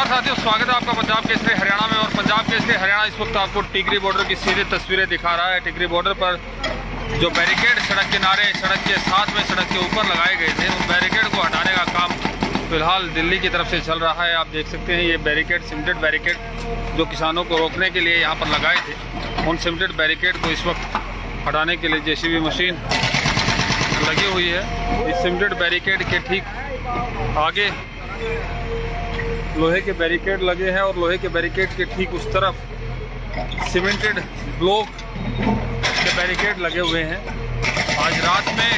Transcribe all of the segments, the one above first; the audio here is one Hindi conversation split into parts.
नमस्कार साथियों, स्वागत है आपका पंजाब केसरी हरियाणा में। और पंजाब केसरी हरियाणा इस वक्त आपको टिकरी बॉर्डर की सीधी तस्वीरें दिखा रहा है। टिकरी बॉर्डर पर जो बैरिकेड सड़क किनारे, सड़क के साथ में, सड़क के ऊपर लगाए गए थे, उन बैरिकेड को हटाने का काम फिलहाल दिल्ली की तरफ से चल रहा है। आप देख सकते हैं ये बैरिकेड, सीमेंटेड बैरिकेड जो किसानों को रोकने के लिए यहाँ पर लगाए थे, उन सीमेंटेड बैरिकेड को इस वक्त हटाने के लिए जेसीबी मशीन लगी हुई है। इस सीमेंटेड बैरिकेड के ठीक आगे लोहे के बैरिकेड लगे हैं और लोहे के बैरिकेड के ठीक उस तरफ सीमेंटेड ब्लॉक के बैरिकेड लगे हुए हैं। आज रात में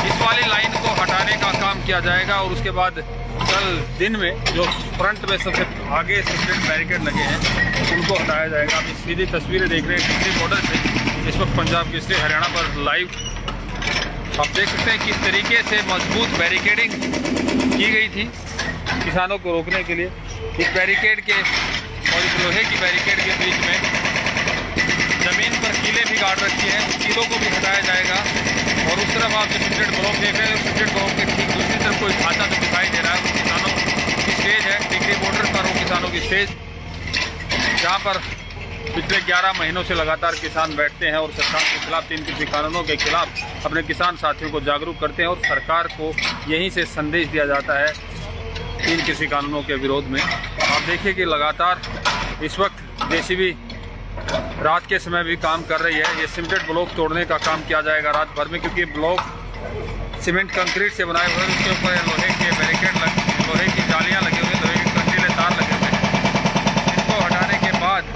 इस वाली लाइन को हटाने का काम किया जाएगा और उसके बाद कल दिन में जो फ्रंट में सबसे आगे सीमेंटेड बैरिकेड लगे हैं उनको हटाया जाएगा। आप सीधी तस्वीरें देख रहे हैं टिकरी बॉर्डर से इस वक्त पंजाब केसरी हरियाणा पर लाइव। आप देख सकते हैं किस तरीके से मजबूत बैरिकेडिंग की गई थी किसानों को रोकने के लिए। इस बैरिकेड के और इस लोहे की बैरिकेड के बीच में ज़मीन पर कीलें भी गाड़ रखी हैं, कीलों को भी हटाया जाएगा। और उस तरफ आप जो सीमेंटेड ब्लॉक देख रहे हैं, सीमेंटेड ब्लॉक के ठीक दूसरी तरफ कोई ढांचा तो दिखाई दे रहा है, वो किसानों की स्टेज है। टिकरी बॉर्डर पर वो किसानों की स्टेज जहाँ पर पिछले 11 महीनों से लगातार किसान बैठते हैं और सरकार के खिलाफ, 3 कृषि कानूनों के खिलाफ अपने किसान साथियों को जागरूक करते हैं। और सरकार को यहीं से संदेश दिया जाता है 3 कृषि कानूनों के विरोध में। आप देखिए कि लगातार इस वक्त जेसीबी रात के समय भी काम कर रही है। ये सीमेंटेड ब्लॉक तोड़ने का काम किया जाएगा रात भर में, क्योंकि ब्लॉक सीमेंट कंक्रीट से बनाए हुए हैं, उसके ऊपर लोहे के बैरिकेड लोहे की जालियाँ लगी हुई हैं, लोहे के कंटीले तार लगे हुए हैं। इनको हटाने के बाद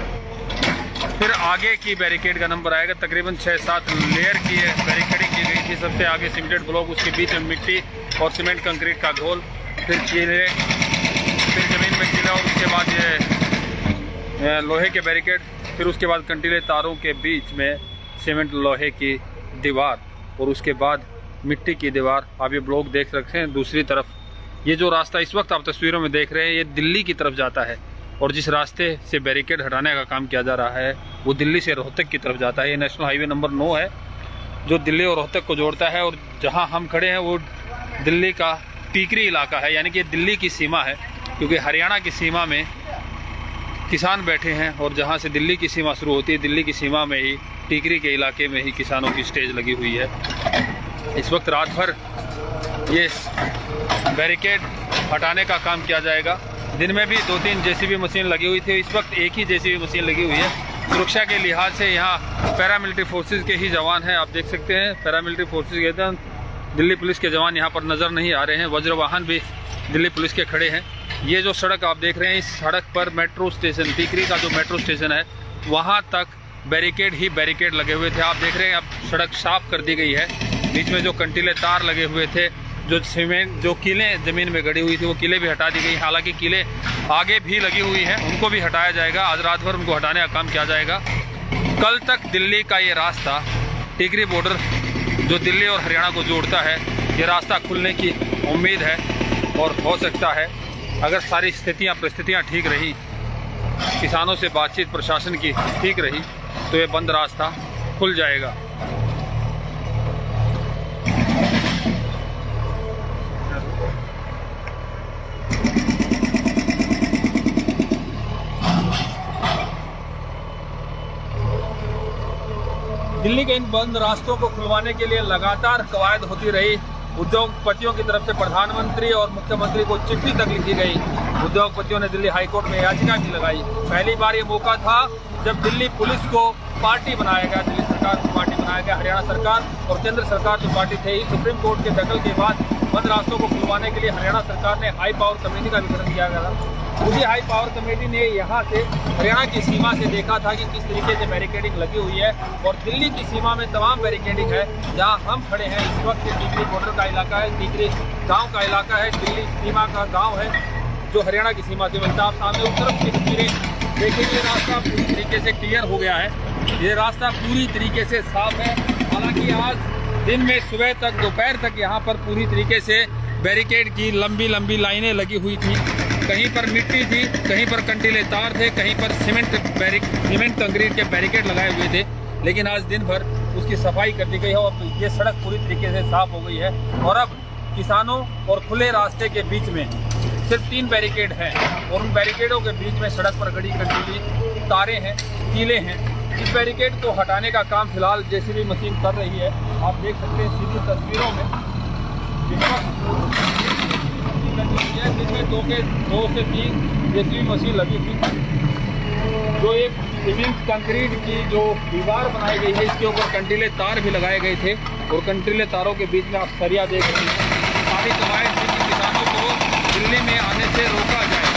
फिर आगे की बैरिकेड का नंबर आएगा। तकरीबन 6-7 लेयर की बैरिकेडिंग की गई थी। सबसे आगे सीमेंटेड ब्लॉक, उसके बीच में मिट्टी और सीमेंट कंक्रीट का घोल, फिर कीले, फिर ज़मीन में कीला और उसके बाद ये लोहे के बैरिकेड, फिर उसके बाद कंटीले तारों के बीच में सीमेंट लोहे की दीवार और उसके बाद मिट्टी की दीवार। आप ये ब्लॉक देख सकते हैं। दूसरी तरफ ये जो रास्ता इस वक्त आप तस्वीरों में देख रहे हैं, ये दिल्ली की तरफ जाता है। और जिस रास्ते से बैरिकेड हटाने का काम किया जा रहा है वो दिल्ली से रोहतक की तरफ जाता है। ये नेशनल हाईवे नंबर 9 है जो दिल्ली और रोहतक को जोड़ता है। और जहाँ हम खड़े हैं वो दिल्ली का टिकरी इलाका है, यानी कि दिल्ली की सीमा है, क्योंकि हरियाणा की सीमा में किसान बैठे हैं। और जहाँ से दिल्ली की सीमा शुरू होती है, दिल्ली की सीमा में ही टिकरी के इलाके में ही किसानों की स्टेज लगी हुई है। इस वक्त रात भर ये बैरिकेड हटाने का काम किया जाएगा। दिन में भी 2-3 जेसीबी मशीन लगी हुई थी, इस वक्त एक ही जेसीबी मशीन लगी हुई है। सुरक्षा के लिहाज से यहाँ पैरामिलिट्री फोर्सेस के ही जवान हैं। आप देख सकते हैं पैरामिलिट्री फोर्सेस के दिल्ली पुलिस के जवान यहाँ पर नज़र नहीं आ रहे हैं। वज्र वाहन भी दिल्ली पुलिस के खड़े हैं। ये जो सड़क आप देख रहे हैं, इस सड़क पर मेट्रो स्टेशन, टिकरी का जो मेट्रो स्टेशन है, वहाँ तक बैरिकेड ही बैरिकेड लगे हुए थे। आप देख रहे हैं अब सड़क साफ कर दी गई है। बीच में जो कंटीले तार लगे हुए थे, जो सीमेंट, जो कीलें ज़मीन में गड़ी हुई थी, वो कीलें भी हटा दी गई। हालांकि कीलें आगे भी लगी हुई हैं, उनको भी हटाया जाएगा। आज रात भर उनको हटाने का काम किया जाएगा। कल तक दिल्ली का ये रास्ता, टिकरी बॉर्डर जो दिल्ली और हरियाणा को जोड़ता है, ये रास्ता खुलने की उम्मीद है। और हो सकता है अगर सारी परिस्थितियाँ ठीक रही, किसानों से बातचीत प्रशासन की ठीक रही, तो ये बंद रास्ता खुल जाएगा। दिल्ली के इन बंद रास्तों को खुलवाने के लिए लगातार कवायद होती रही। उद्योगपतियों की तरफ से प्रधानमंत्री और मुख्यमंत्री को चिट्ठी तक लिखी गई। उद्योगपतियों ने दिल्ली हाईकोर्ट में याचिका भी लगाई। पहली बार ये मौका था जब दिल्ली पुलिस को पार्टी बनाया गया, दिल्ली सरकार को पार्टी बनाया गया। हरियाणा सरकार और केंद्र सरकार जो पार्टी थे, सुप्रीम कोर्ट के दखल के बाद बंद रास्तों को खुलवाने के लिए हरियाणा सरकार ने हाई पावर कमेटी का भी गठन किया गया था। उसी हाई पावर कमेटी ने यहाँ से हरियाणा की सीमा से देखा था कि किस तरीके से बैरिकेडिंग लगी हुई है। और दिल्ली की सीमा में तमाम बैरिकेडिंग है। जहाँ हम खड़े हैं इस वक्त टिकरी बॉर्डर का इलाका है, टिकरी गाँव का इलाका है, दिल्ली सीमा का गाँव है जो हरियाणा की सीमा से बनता है। आप सामने उस तरफ की तस्वीरें देखिए, ये रास्ता पूरी तरीके से क्लियर हो गया है। ये रास्ता पूरी तरीके से साफ है। हालांकि आज दिन में सुबह तक, दोपहर तक यहाँ पर पूरी तरीके से बैरिकेड की लंबी लंबी लाइनें लगी हुई थी। कहीं पर मिट्टी थी, कहीं पर कंटीले तार थे, कहीं पर सीमेंट कंक्रीट के बैरिकेड लगाए हुए थे। लेकिन आज दिन भर उसकी सफाई कर दी गई है और ये सड़क पूरी तरीके से साफ हो गई है। और अब किसानों और खुले रास्ते के बीच में सिर्फ 3 बैरिकेड हैं और उन बैरिकेडों के बीच में सड़क पर खड़ी कंटीली तारें हैं, कीले हैं। इस बैरिकेड को हटाने का काम फिलहाल जेसीबी मशीन कर रही है। आप देख सकते हैं सीधी तस्वीरों में जिसमें 2 से 3 जेसीबी मशीन लगी थी। जो एक सीमेंट कंक्रीट की जो दीवार बनाई गई है, इसके ऊपर कंटीले तार भी लगाए गए थे और कंटीले तारों के बीच में आप सरिया देख रहे हैं। सारी कवायद थी कि किसानों को दिल्ली में आने से रोका जाए।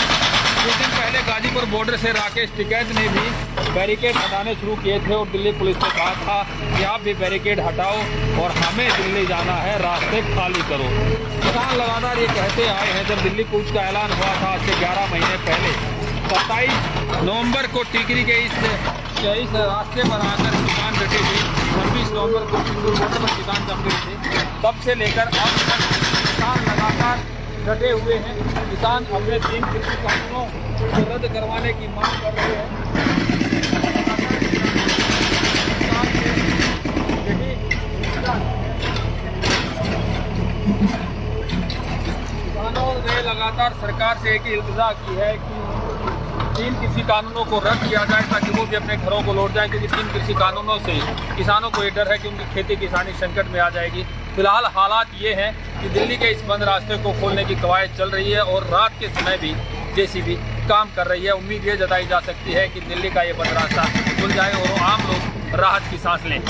कुछ दिन पहले गाजीपुर बॉर्डर से राकेश टिकैत ने भी बैरिकेड हटाने शुरू किए थे और दिल्ली पुलिस ने कहा था कि आप भी बैरिकेड हटाओ और हमें दिल्ली जाना है, रास्ते खाली करो। किसान लगातार ये कहते आए हैं। जब दिल्ली कूच का ऐलान हुआ था आज से 11 महीने पहले 27 नवंबर को टिकरी के इस रास्ते पर आकर किसान डटे थे। 26 नवंबर को बॉर्डर पर किसान जम गए थे। तब से लेकर अब तक किसान लगातार डटे हुए हैं। किसान अपने 3 कृषि कानूनों को रद्द करवाने की मांग कर रहे हैं। किसानों ने लगातार सरकार से एक ही इल्तिजा की है कि 3 कृषि कानूनों को रद्द किया जाए ताकि वो भी अपने घरों को लौट जाएं, क्योंकि 3 कृषि कानूनों से किसानों को ये डर है कि उनकी खेती किसानी संकट में आ जाएगी। फिलहाल हालात ये हैं कि दिल्ली के इस बंद रास्ते को खोलने की कवायद चल रही है और रात के समय भी जेसीबी काम कर रही है। उम्मीद ये जताई जा सकती है कि दिल्ली का ये बंद रास्ता खुल जाए और आम लोग राहत की सांस लें।